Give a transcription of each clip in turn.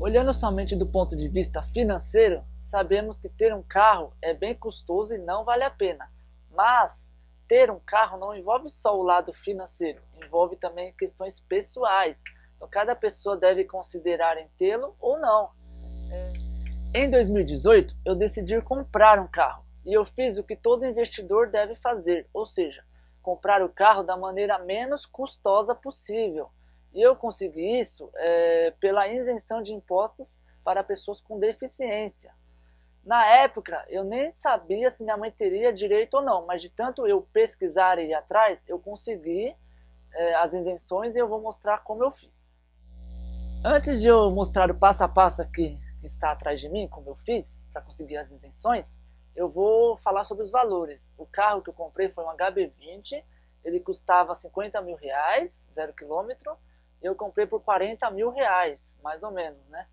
Olhando somente do ponto de vista financeiro, sabemos que ter um carro é bem custoso e não vale a pena. Mas ter um carro não envolve só o lado financeiro, envolve também questões pessoais. Então cada pessoa deve considerar em tê-lo ou não. Em 2018, eu decidi comprar um carro e eu fiz o que todo investidor deve fazer, ou seja, comprar o carro da maneira menos custosa possível. E eu consegui isso pela isenção de impostos para pessoas com deficiência. Na época, eu nem sabia se minha mãe teria direito ou não, mas de tanto eu pesquisar e ir atrás, eu consegui as isenções e eu vou mostrar como eu fiz. Antes de eu mostrar o passo a passo aqui que está atrás de mim, como eu fiz para conseguir as isenções, eu vou falar sobre os valores. O carro que eu comprei foi um HB20, ele custava 50 mil reais, 0 quilômetro, e eu comprei por 40 mil reais, mais ou menos, né?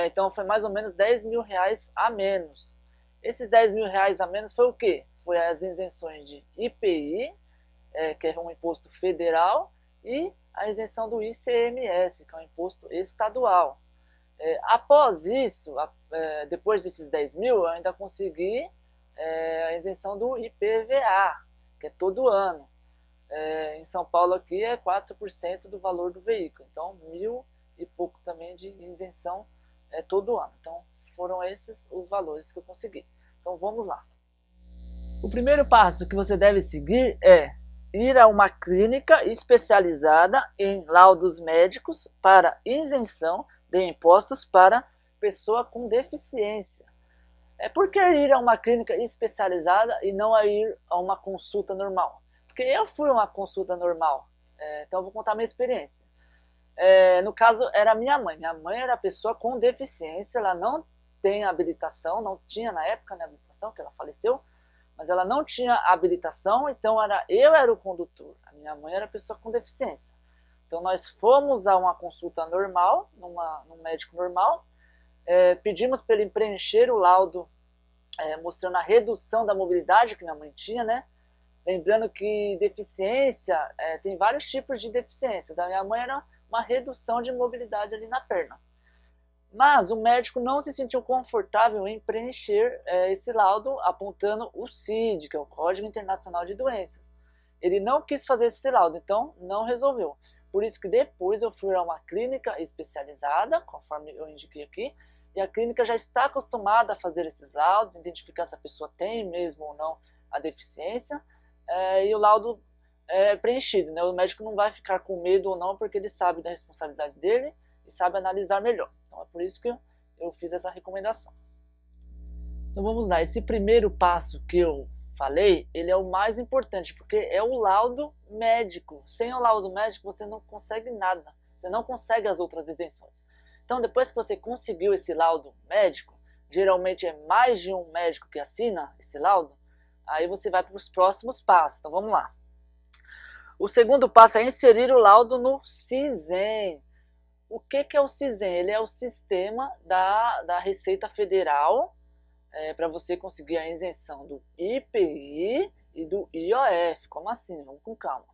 Então foi mais ou menos 10 mil reais a menos. Esses 10 mil reais a menos foi o quê? Foi as isenções de IPI, que é um imposto federal, e a isenção do ICMS, que é um imposto estadual. Após isso, depois desses 10 mil, eu ainda consegui a isenção do IPVA, que é todo ano. Em São Paulo aqui é 4% do valor do veículo, então 1.000 e pouco também de isenção todo ano. Então foram esses os valores que eu consegui. Então vamos lá. O primeiro passo que você deve seguir é ir a uma clínica especializada em laudos médicos para isenção de impostos para pessoa com deficiência. Por que ir a uma clínica especializada e não a ir a uma consulta normal? Porque eu fui a uma consulta normal, então eu vou contar a minha experiência. No caso, era minha mãe. Minha mãe era pessoa com deficiência, ela não tem habilitação, não tinha na época na habilitação, que ela faleceu, mas ela não tinha habilitação, então eu era o condutor. A minha mãe era pessoa com deficiência. Então nós fomos a uma consulta normal, num médico normal, pedimos para ele preencher o laudo mostrando a redução da mobilidade que minha mãe tinha, né? Lembrando que deficiência, tem vários tipos de deficiência. Da minha mãe era uma redução de mobilidade ali na perna. Mas o médico não se sentiu confortável em preencher esse laudo apontando o CID, que é o Código Internacional de Doenças. Ele não quis fazer esse laudo, então não resolveu. Por isso que depois eu fui a uma clínica especializada, conforme eu indiquei aqui, e a clínica já está acostumada a fazer esses laudos, identificar se a pessoa tem mesmo ou não a deficiência, e o laudo é preenchido, né? O médico não vai ficar com medo ou não, porque ele sabe da responsabilidade dele e sabe analisar melhor. Então é por isso que eu fiz essa recomendação. Então vamos lá, esse primeiro passo que eu falei, ele é o mais importante, porque é o laudo médico. Sem o laudo médico você não consegue nada, você não consegue as outras isenções. Então depois que você conseguiu esse laudo médico, geralmente é mais de um médico que assina esse laudo, aí você vai para os próximos passos. Então vamos lá. O segundo passo é inserir o laudo no CISEM. O que é o CISEM? Ele é o sistema da Receita Federal para você conseguir a isenção do IPI e do IOF. Como assim? Vamos com calma.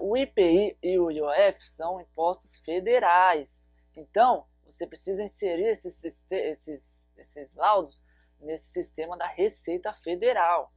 O IPI e o IOF são impostos federais. Então, você precisa inserir esses laudos nesse sistema da Receita Federal.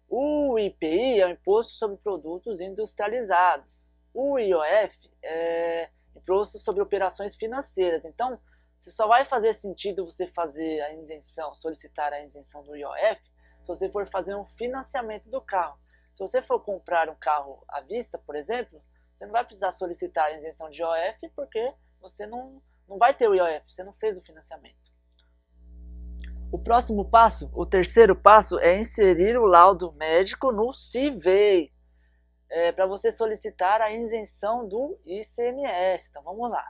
O IPI é o Imposto sobre Produtos Industrializados. O IOF é Imposto sobre Operações Financeiras. Então, se só vai fazer sentido você fazer a isenção, solicitar a isenção do IOF, se você for fazer um financiamento do carro. Se você for comprar um carro à vista, por exemplo, você não vai precisar solicitar a isenção de IOF porque você não vai ter o IOF, você não fez o financiamento. O próximo passo, o terceiro passo, é inserir o laudo médico no CIVEI, para você solicitar a isenção do ICMS. Então vamos lá.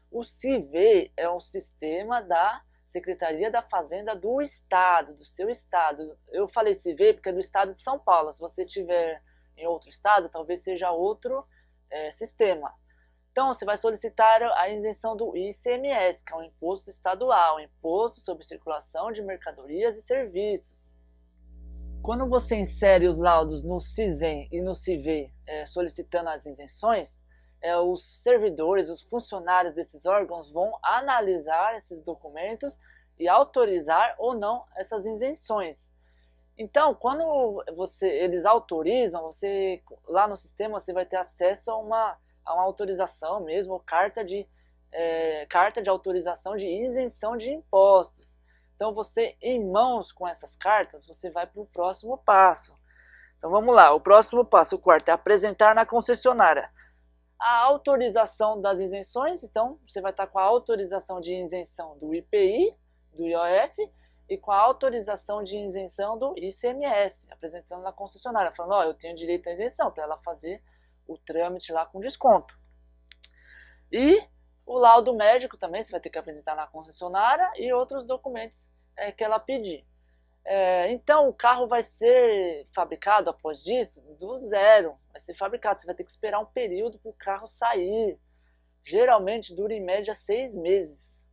O CIVEI é um sistema da Secretaria da Fazenda do Estado, do seu estado. Eu falei CIVEI porque é do estado de São Paulo. Se você estiver em outro estado, talvez seja outro sistema. Então você vai solicitar a isenção do ICMS, que é um imposto estadual, Imposto sobre Circulação de Mercadorias e Serviços. Quando você insere os laudos no CISEM e no CIVEI solicitando as isenções, os servidores, os funcionários desses órgãos vão analisar esses documentos e autorizar ou não essas isenções. Então, quando eles autorizam, lá no sistema você vai ter acesso a uma autorização mesmo, carta de autorização de isenção de impostos. Então você, em mãos com essas cartas, você vai para o próximo passo. Então vamos lá, o próximo passo, o quarto, é apresentar na concessionária a autorização das isenções. Então você vai estar com a autorização de isenção do IPI, do IOF, e com a autorização de isenção do ICMS, apresentando na concessionária, falando, ó, eu tenho direito à isenção, para ela fazer o trâmite lá com desconto. E o laudo médico também você vai ter que apresentar na concessionária e outros documentos que ela pedir. Então o carro vai ser fabricado após disso do zero, vai ser fabricado, você vai ter que esperar um período para o carro sair, geralmente dura em média 6 meses.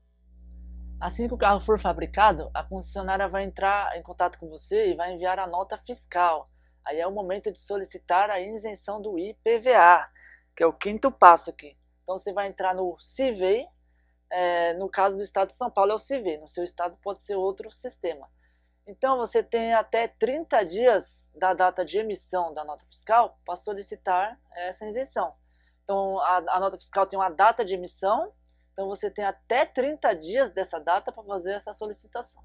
Assim que o carro for fabricado, a concessionária vai entrar em contato com você e vai enviar a nota fiscal. Aí é o momento de solicitar a isenção do IPVA, que é o quinto passo aqui. Então você vai entrar no CIVEI, no caso do estado de São Paulo é o CIVEI, no seu estado pode ser outro sistema. Então você tem até 30 dias da data de emissão da nota fiscal para solicitar essa isenção. Então a nota fiscal tem uma data de emissão, então você tem até 30 dias dessa data para fazer essa solicitação.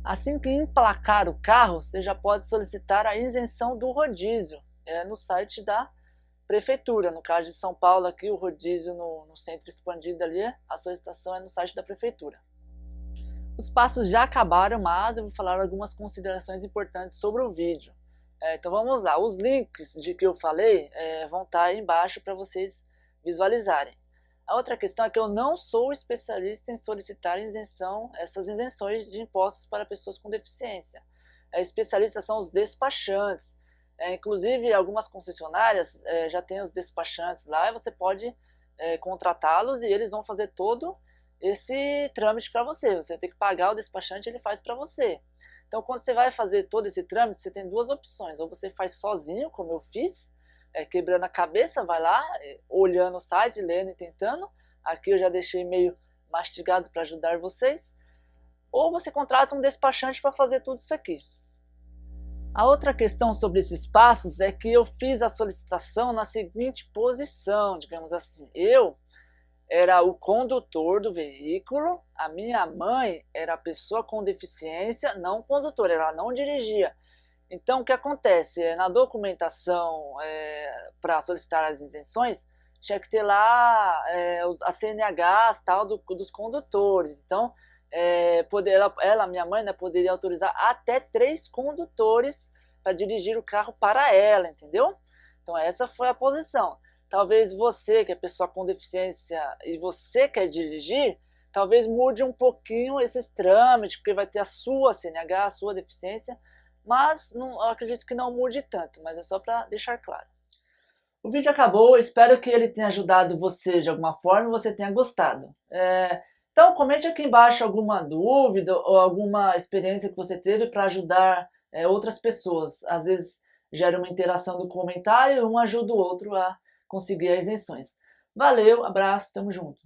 Assim que emplacar o carro, você já pode solicitar a isenção do rodízio no site da prefeitura. No caso de São Paulo, aqui o rodízio no centro expandido ali, a solicitação é no site da prefeitura. Os passos já acabaram, mas eu vou falar algumas considerações importantes sobre o vídeo. Então vamos lá, os links de que eu falei vão estar aí embaixo para vocês visualizarem. A outra questão é que eu não sou especialista em solicitar essas isenções de impostos para pessoas com deficiência. Especialistas são os despachantes. Inclusive algumas concessionárias já têm os despachantes lá e você pode contratá-los e eles vão fazer todo esse trâmite para você. Você tem que pagar o despachante, ele faz para você. Então quando você vai fazer todo esse trâmite, você tem duas opções. Ou você faz sozinho, como eu fiz, quebrando a cabeça, vai lá, olhando o site, lendo e tentando. Aqui eu já deixei meio mastigado para ajudar vocês. Ou você contrata um despachante para fazer tudo isso aqui. A outra questão sobre esses passos é que eu fiz a solicitação na seguinte posição, digamos assim. Eu era o condutor do veículo, a minha mãe era a pessoa com deficiência, não condutor, ela não dirigia. Então o que acontece? Na documentação para solicitar as isenções, tinha que ter lá as CNHs tal, dos condutores. Então minha mãe, né, poderia autorizar até 3 condutores para dirigir o carro para ela, entendeu? Então essa foi a posição. Talvez você, que é pessoa com deficiência, e você quer dirigir, talvez mude um pouquinho esses trâmites, porque vai ter a sua CNH, a sua deficiência, mas eu acredito que não mude tanto, mas é só para deixar claro. O vídeo acabou, espero que ele tenha ajudado você de alguma forma e você tenha gostado. Então comente aqui embaixo alguma dúvida ou alguma experiência que você teve para ajudar outras pessoas. Às vezes gera uma interação no comentário e um ajuda o outro a conseguir as isenções. Valeu, abraço, tamo junto.